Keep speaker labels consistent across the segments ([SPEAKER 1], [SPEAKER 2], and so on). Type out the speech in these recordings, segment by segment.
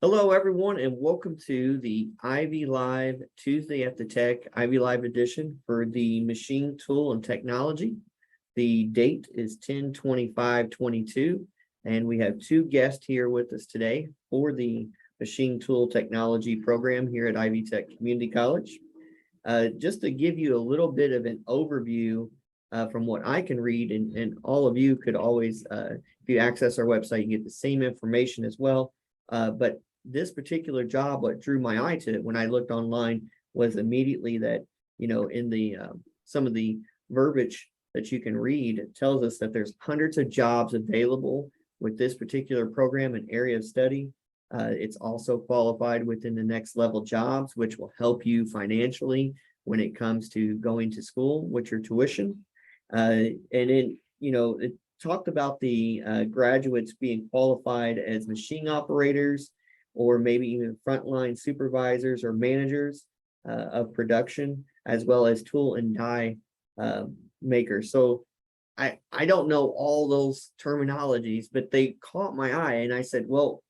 [SPEAKER 1] Hello, everyone, and welcome to the Ivy Live Tuesday at the Tech Ivy Live edition for the Machine Tool and Technology. The date is 10/25/22, and we have two guests here with us today for the Machine Tool Technology program here at Ivy Tech Community College. Just to give you a little bit of an overview from what I can read, and all of you could always, if you access our website, you get the same information as well. But this particular job, what drew my eye to it when I looked online was immediately that, in the some of the verbiage that you can read, it tells us that there's hundreds of jobs available with this particular program and area of study. It's also qualified within the next level jobs, which will help you financially when it comes to going to school with your tuition. And then, it talked about the graduates being qualified as machine operators, or maybe even frontline supervisors or managers of production, as well as tool and die makers. So I don't know all those terminologies, but they caught my eye, and I said, well,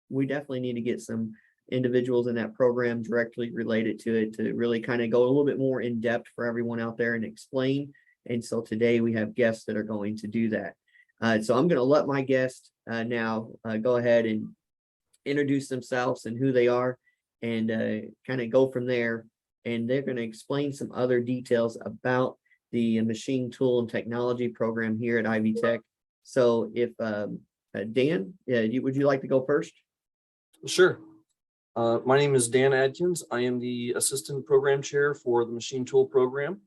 [SPEAKER 1] we definitely need to get some individuals in that program directly related to it to really kind of go a little bit more in depth for everyone out there and explain. And so today we have guests that are going to do that. So I'm going to let my guest now go ahead and introduce themselves and who they are, and kind of go from there. And they're going to explain some other details about the machine tool and technology program here at Ivy Tech. So if Dan, would you like to go first?
[SPEAKER 2] Sure. My name is Dan Adkins. I am the assistant program chair for the machine tool program.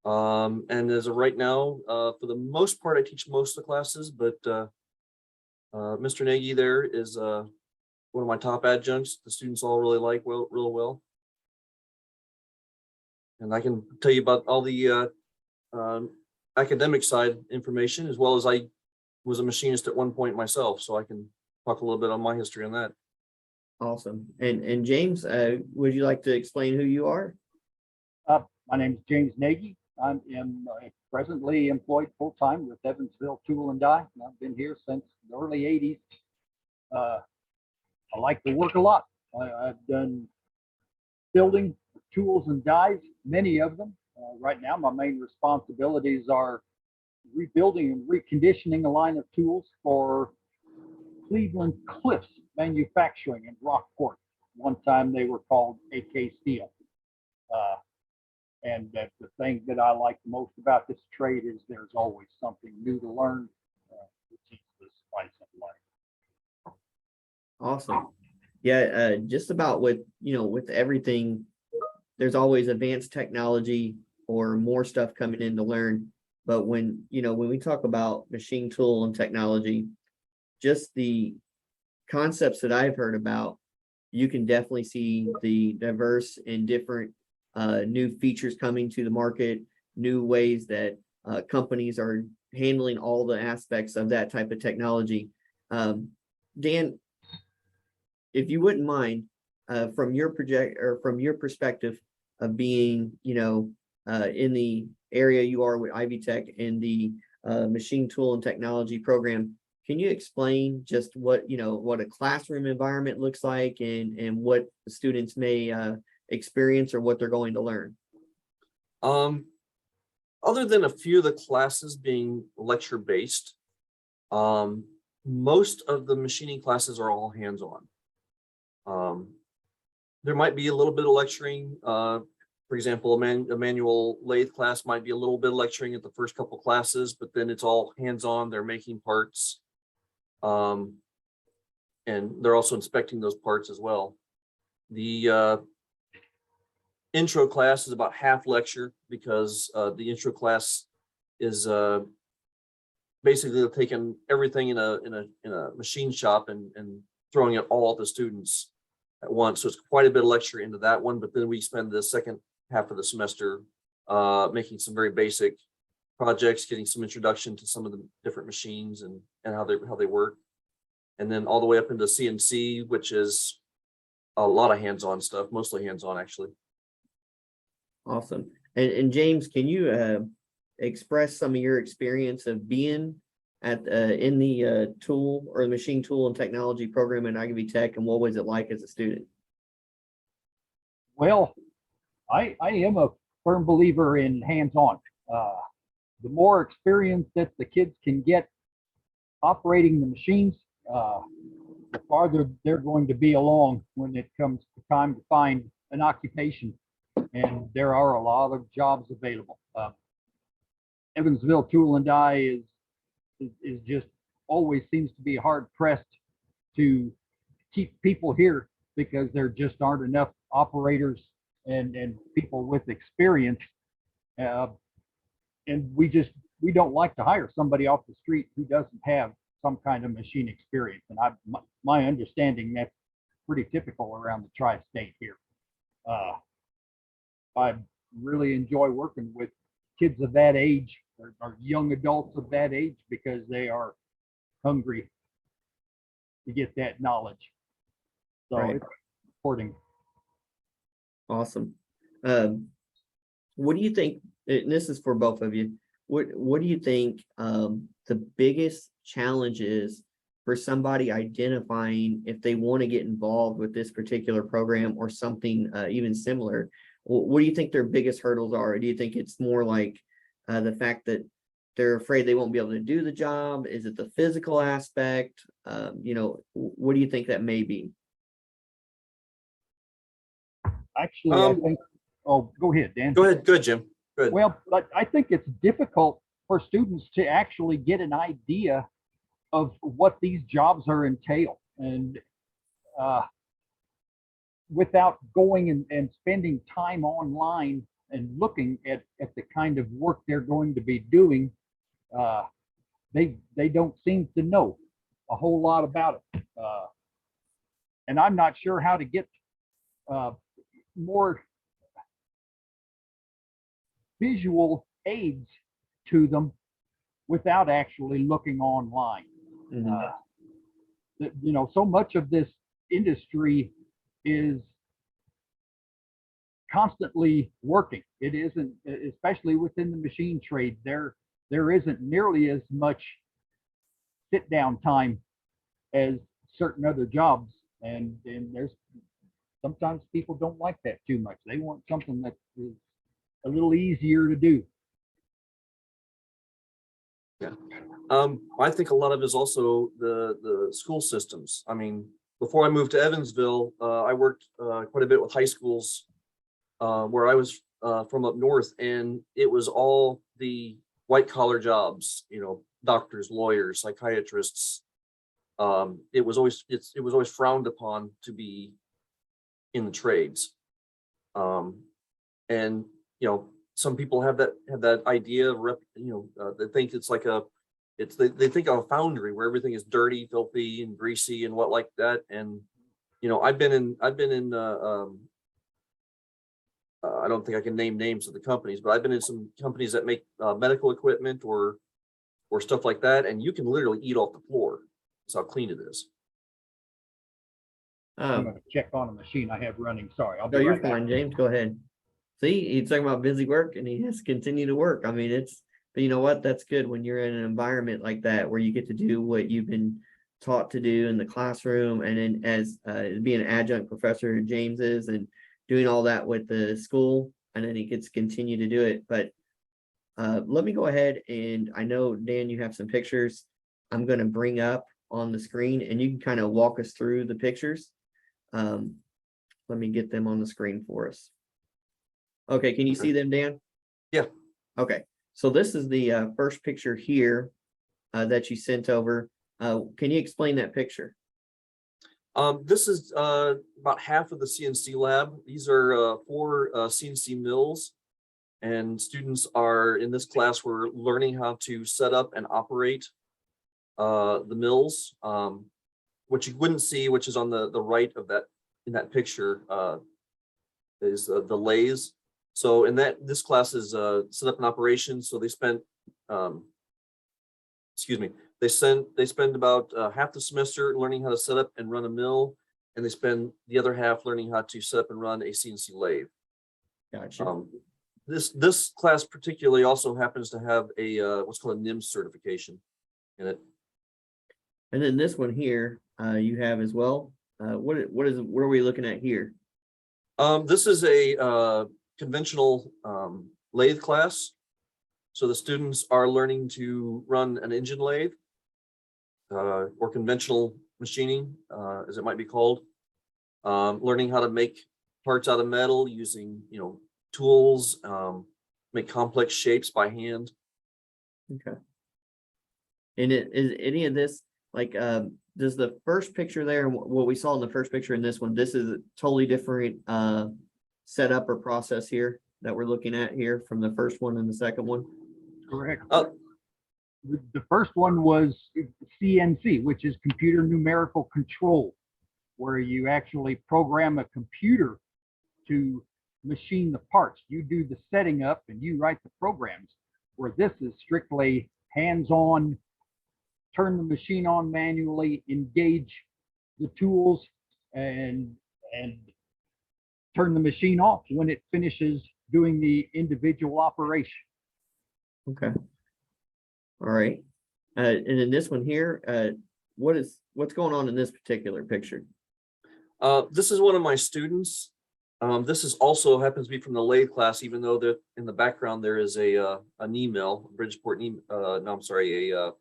[SPEAKER 2] And as of right now, for the most part, I teach most of the classes, but Mr. Nagy there is one of my top adjuncts. The students all really like real well. And I can tell you about all the academic side information, as well as I was a machinist at one point myself, so I can talk a little bit on my history on that.
[SPEAKER 1] Awesome. And James, would you like to explain who you are?
[SPEAKER 3] My name is James Nagy. I am presently employed full-time with Evansville Tool and Die. I've been here since the early 80s. I like to work a lot. I've done building tools and dies, many of them. Right now, my main responsibilities are rebuilding and reconditioning a line of tools for Cleveland Cliffs Manufacturing in Rockport. One time they were called AK Steel. And the thing that I like most about this trade is there's always something new to learn, which is the spice of life.
[SPEAKER 1] Awesome. Yeah, just about with everything, there's always advanced technology or more stuff coming in to learn. But when we talk about machine tool and technology, just the concepts that I've heard about, you can definitely see the diverse and different new features coming to the market, new ways that companies are handling all the aspects of that type of technology. Dan, if you wouldn't mind, from your perspective of being, in the area you are with Ivy Tech in the machine tool and technology program, can you explain just what a classroom environment looks like and what the students may experience or what they're going to learn?
[SPEAKER 2] Other than a few of the classes being lecture based, most of the machining classes are all hands-on. There might be a little bit of lecturing. For example, a manual lathe class might be a little bit of lecturing at the first couple classes, but then it's all hands-on. They're making parts, and they're also inspecting those parts as well. The intro class is about half lecture, because the intro class is basically taking everything in a machine shop and throwing it all at the students at once. So it's quite a bit of lecture into that one, but then we spend the second half of the semester making some very basic projects, getting some introduction to some of the different machines and how they work. And then all the way up into CNC, which is a lot of hands-on stuff, mostly hands-on actually.
[SPEAKER 1] Awesome. And James, can you express some of your experience of being at in the tool or the machine tool and technology program at Ivy Tech, and what was it like as a student?
[SPEAKER 3] Well, I am a firm believer in hands-on. The more experience that the kids can get operating the machines, the farther they're going to be along when it comes to time to find an occupation. And there are a lot of jobs available. Evansville Tool and Die is just always seems to be hard pressed to keep people here because there just aren't enough operators and people with experience. And we don't like to hire somebody off the street who doesn't have some kind of machine experience. And my understanding that's pretty typical around the tri-state here. I really enjoy working with kids of that age or young adults of that age because they are hungry to get that knowledge. So
[SPEAKER 1] Right.
[SPEAKER 3] it's important.
[SPEAKER 1] Awesome. What do you think, and this is for both of you, what do you think the biggest challenge is for somebody identifying if they want to get involved with this particular program or something even similar? What do you think their biggest hurdles are? Do you think it's more like the fact that they're afraid they won't be able to do the job? Is it the physical aspect? What do you think that may be?
[SPEAKER 3] Actually, I think, oh, go ahead, Dan.
[SPEAKER 2] Go ahead. Good, Jim. Good.
[SPEAKER 3] Well, but I think it's difficult for students to actually get an idea of what these jobs are entail. And without going and spending time online and looking at the kind of work they're going to be doing, they don't seem to know a whole lot about it. And I'm not sure how to get more visual aids to them without actually looking online. So much of this industry is constantly working. It isn't, especially within the machine trade, there isn't nearly as much sit down time as certain other jobs. And there's sometimes people don't like that too much. They want something that is a little easier to do.
[SPEAKER 2] Yeah. I think a lot of it is also the school systems. I mean, before I moved to Evansville, I worked quite a bit with high schools where I was from up north, and it was all the white collar jobs, doctors, lawyers, psychiatrists. It was always frowned upon to be in the trades. And some people have that idea of they think it's like they think of a foundry where everything is dirty, filthy, and greasy and what like that. And I've been in I don't think I can name names of the companies, but I've been in some companies that make medical equipment or stuff like that, and you can literally eat off the floor. That's how clean it is.
[SPEAKER 3] I'm going to check on a machine I have running. Sorry, I'll be
[SPEAKER 1] No, you're
[SPEAKER 3] right back.
[SPEAKER 1] fine, James. Go ahead. See, he's talking about busy work and he has to continue to work. I mean, but you know what? That's good when you're in an environment like that where you get to do what you've been taught to do in the classroom, and then as being an adjunct professor, James is, and doing all that with the school, and then he gets to continue to do it. But let me go ahead, and I know, Dan, you have some pictures I'm going to bring up on the screen, and you can kind of walk us through the pictures. Let me get them on the screen for us. Okay, can you see them, Dan?
[SPEAKER 2] Yeah.
[SPEAKER 1] Okay, so this is the first picture here that you sent over. Can you explain that picture?
[SPEAKER 2] This is about half of the CNC lab. These are 4 CNC mills, and students are in this class. We're learning how to set up and operate the mills. What you wouldn't see, which is on the right of that in that picture, is the lathes. So in this class is set up and operation. So they spent, they spend about half the semester learning how to set up and run a mill, and they spend the other half learning how to set up and run a CNC lathe.
[SPEAKER 1] Gotcha.
[SPEAKER 2] This class particularly also happens to have a what's called a NIMS certification. in it.
[SPEAKER 1] And then this one here, you have as well. What are we looking at here?
[SPEAKER 2] This is a conventional lathe class. So the students are learning to run an engine lathe or conventional machining, as it might be called. Learning how to make parts out of metal using, tools, make complex shapes by hand.
[SPEAKER 1] Okay. And is any of this like does the first picture there and what we saw in the first picture in this one, this is a totally different setup or process here that we're looking at here from the first one and the second one?
[SPEAKER 3] Correct. The first one was CNC, which is computer numerical control, where you actually program a computer to machine the parts. You do the setting up and you write the programs, where this is strictly hands-on, turn the machine on manually, engage the tools, and turn the machine off when it finishes doing the individual operation.
[SPEAKER 1] Okay. All right. And in this one here, what's going on in this particular picture?
[SPEAKER 2] This is one of my students. This is also happens to be from the lathe class, even though in the background there is an email, Bridgeport, a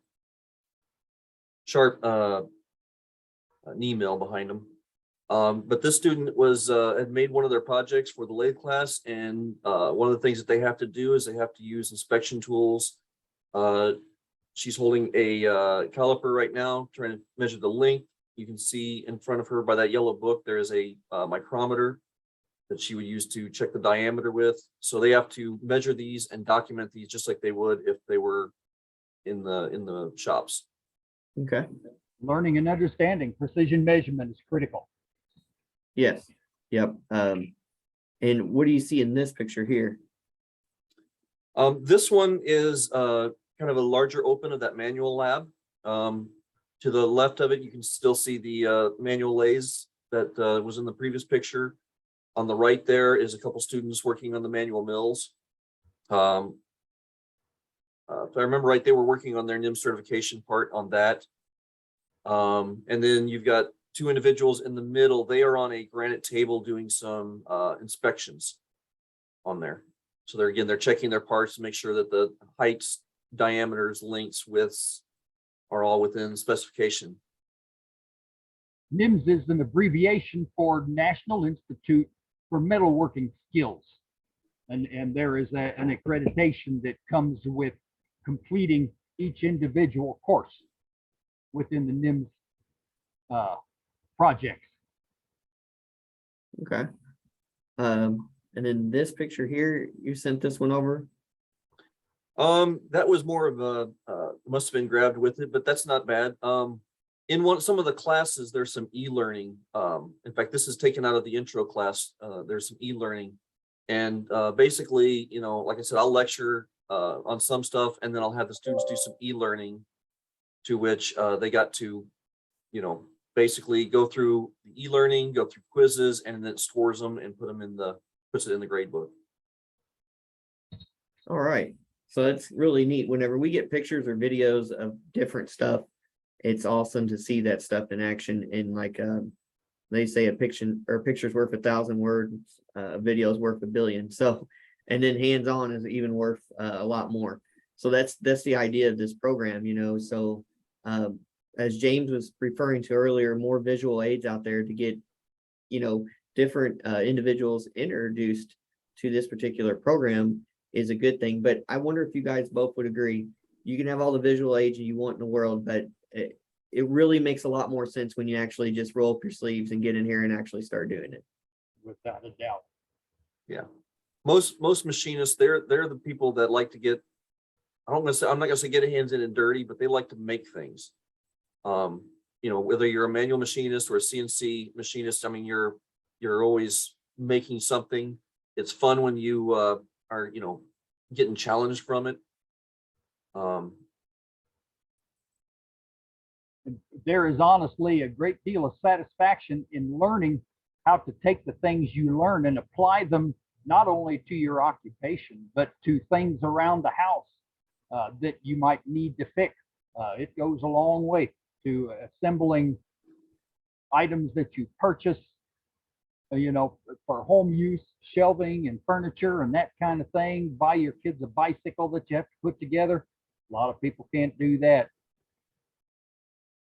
[SPEAKER 2] Sharp an email behind them. But this student had made one of their projects for the lathe class, and one of the things that they have to do is they have to use inspection tools. She's holding a caliper right now, trying to measure the length. You can see in front of her by that yellow book, there is a micrometer that she would use to check the diameter with. So they have to measure these and document these just like they would if they were in the shops.
[SPEAKER 1] Okay.
[SPEAKER 3] Learning and understanding precision measurement is critical.
[SPEAKER 1] Yes. Yep. And what do you see in this picture here?
[SPEAKER 2] This one is kind of a larger open of that manual lab. To the left of it, you can still see the manual lathes that was in the previous picture. On the right there is a couple students working on the manual mills. If I remember right, they were working on their NIM certification part on that. And then you've got two individuals in the middle. They are on a granite table doing some inspections on there. So they're checking their parts to make sure that the heights, diameters, lengths, widths are all within specification.
[SPEAKER 3] NIMS is an abbreviation for National Institute for Metalworking Skills. And there is an accreditation that comes with completing each individual course within the NIMS projects.
[SPEAKER 1] Okay. And then this picture here, you sent this one over?
[SPEAKER 2] That was more of a must have been grabbed with it, but that's not bad. In some of the classes, there's some e-learning. In fact, this is taken out of the intro class. There's some e-learning, and basically, like I said, I'll lecture on some stuff, and then I'll have the students do some e-learning, to which they got to, basically go through the e-learning, go through quizzes, and then it scores them and puts it in the grade book.
[SPEAKER 1] All right. So that's really neat. Whenever we get pictures or videos of different stuff, it's awesome to see that stuff in action. And like they say, a picture's worth 1,000 words, a video is worth 1 billion. So, and then hands-on is even worth a lot more. So that's the idea of this program, So as James was referring to earlier, more visual aids out there to get, different individuals introduced to this particular program is a good thing. But I wonder if you guys both would agree. You can have all the visual aids you want in the world, but it really makes a lot more sense when you actually just roll up your sleeves and get in here and actually start doing it.
[SPEAKER 3] Without a doubt.
[SPEAKER 2] Yeah, most machinists, they're the people that like to get. I'm not gonna say get hands in and dirty, but they like to make things. Whether you're a manual machinist or a CNC machinist, I mean, you're always making something. It's fun when you are, getting challenged from it.
[SPEAKER 3] There is honestly a great deal of satisfaction in learning how to take the things you learn and apply them not only to your occupation, but to things around the house that you might need to fix. It goes a long way to assembling items that you purchase, for home use, shelving and furniture and that kind of thing. Buy your kids a bicycle that you have to put together. A lot of people can't do that.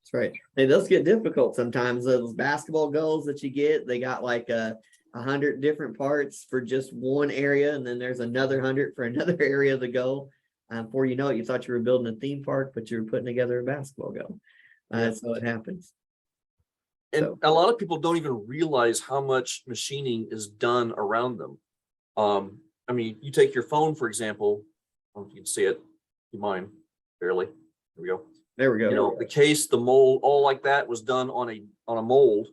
[SPEAKER 1] That's right. It does get difficult sometimes. Those basketball goals that you get, they got like 100 different parts for just one area, and then there's another 100 for another area of the goal. Before you know it, you thought you were building a theme park, but you were putting together a basketball goal. So it happens.
[SPEAKER 2] And
[SPEAKER 1] So
[SPEAKER 2] a lot of people don't even realize how much machining is done around them. I mean, you take your phone, for example. I don't know if you can see it. You mind? Barely. There we go.
[SPEAKER 1] there we go.
[SPEAKER 2] You know, the case, the mold, all like that was done on a mold.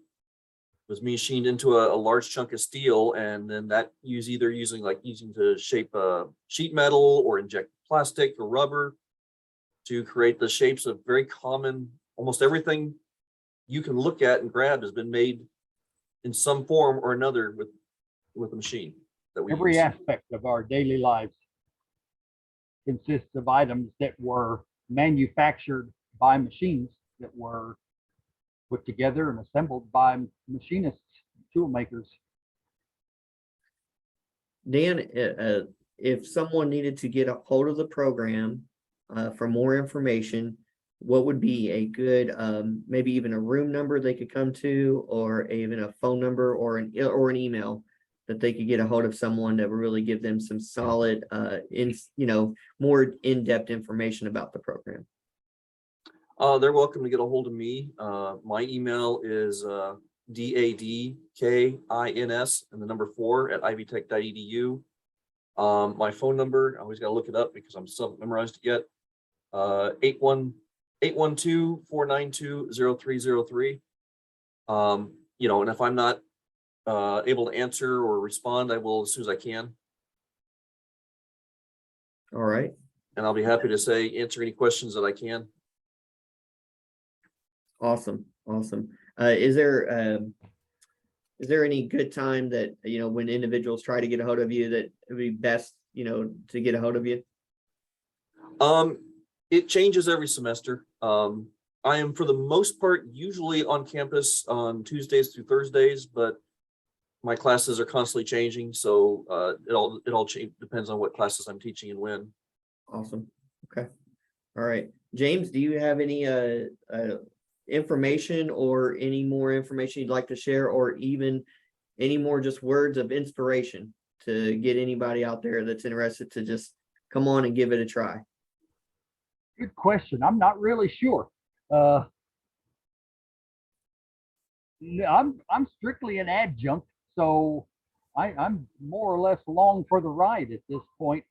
[SPEAKER 2] Was machined into a large chunk of steel, and then that either using to shape a sheet metal or inject plastic or rubber to create the shapes of very common, almost everything you can look at and grab has been made in some form or another with a machine that we
[SPEAKER 3] Every
[SPEAKER 2] use.
[SPEAKER 3] aspect of our daily lives consists of items that were manufactured by machines that were put together and assembled by machinists, tool makers.
[SPEAKER 1] Dan, if someone needed to get a hold of the program for more information, what would be a good, maybe even a room number they could come to, or even a phone number or an email that they could get a hold of someone that would really give them some solid, more in-depth information about the program?
[SPEAKER 2] They're welcome to get a hold of me. My email is dadkins and the number 4 at ivytech.edu. My phone number, I always got to look it up because I'm still memorized it yet. 812-492-0303. And if I'm not able to answer or respond, I will as soon as I can.
[SPEAKER 1] All right.
[SPEAKER 2] And I'll be happy to answer any questions that I can.
[SPEAKER 1] Awesome. Is there any good time that, when individuals try to get a hold of you, that it would be best, to get a hold of you?
[SPEAKER 2] It changes every semester. I am, for the most part, usually on campus on Tuesdays through Thursdays, but my classes are constantly changing. So it all depends on what classes I'm teaching and when.
[SPEAKER 1] Awesome. Okay. All right. James, do you have any information or any more information you'd like to share, or even any more just words of inspiration to get anybody out there that's interested to just come on and give it a try?
[SPEAKER 3] Good question. I'm not really sure. I'm strictly an adjunct, so I'm more or less along for the ride at this point.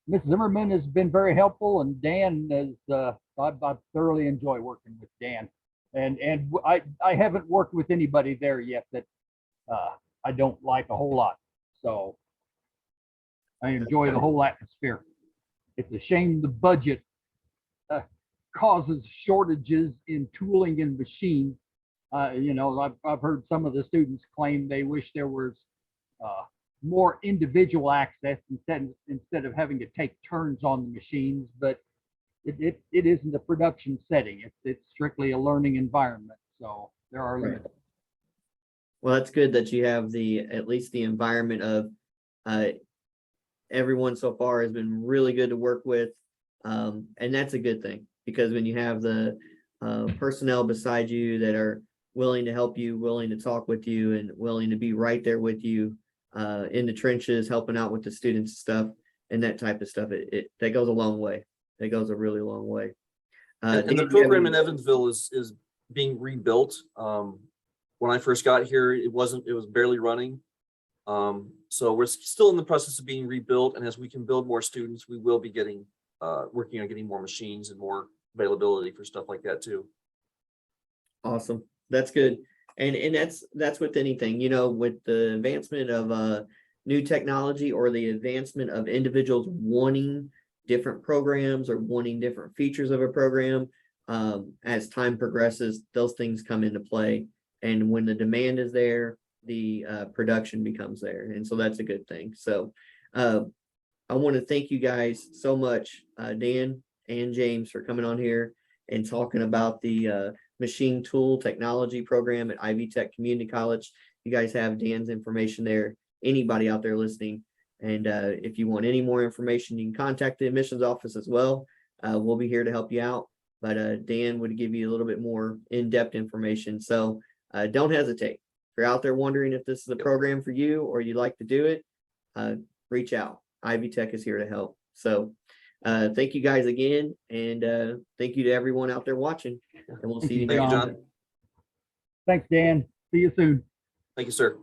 [SPEAKER 3] Ms. Zimmerman has been very helpful, and Dan is. I thoroughly enjoy working with Dan, and I haven't worked with anybody there yet that I don't like a whole lot. So I enjoy the whole atmosphere. It's a shame the budget causes shortages in tooling and machines. I've heard some of the students claim they wish there was more individual access instead of having to take turns on the machines, but it isn't a production setting. It's strictly a learning environment. So there are limits.
[SPEAKER 1] Well, it's good that you have at least the environment of everyone so far has been really good to work with. And that's a good thing, because when you have the personnel beside you that are willing to help you, willing to talk with you, and willing to be right there with you in the trenches, helping out with the students and stuff and that type of stuff, that goes a long way. It goes a really long way.
[SPEAKER 2] And the program in Evansville is being rebuilt. When I first got here, it was barely running. So we're still in the process of being rebuilt, and as we can build more students, we will be working on getting more machines and more availability for stuff like that too.
[SPEAKER 1] Awesome. That's good. And that's with anything, with the advancement of new technology, or the advancement of individuals wanting different programs or wanting different features of a program. As time progresses, those things come into play. And when the demand is there, the production becomes there. And so that's a good thing. So I want to thank you guys so much, Dan, and James for coming on here and talking about the machine tool technology program at Ivy Tech Community College. You guys have Dan's information there. Anybody out there listening, and if you want any more information, you can contact the admissions office as well. We'll be here to help you out. But Dan would give you a little bit more in-depth information. So don't hesitate. If you're out there wondering if this is a program for you or you'd like to do it, reach out. Ivy Tech is here to help. So thank you guys again. And thank you to everyone out there watching. And we'll see you
[SPEAKER 3] Thank you,
[SPEAKER 1] next
[SPEAKER 2] John.
[SPEAKER 1] time.
[SPEAKER 3] Thanks, Dan. See you soon.
[SPEAKER 2] Thank you, sir.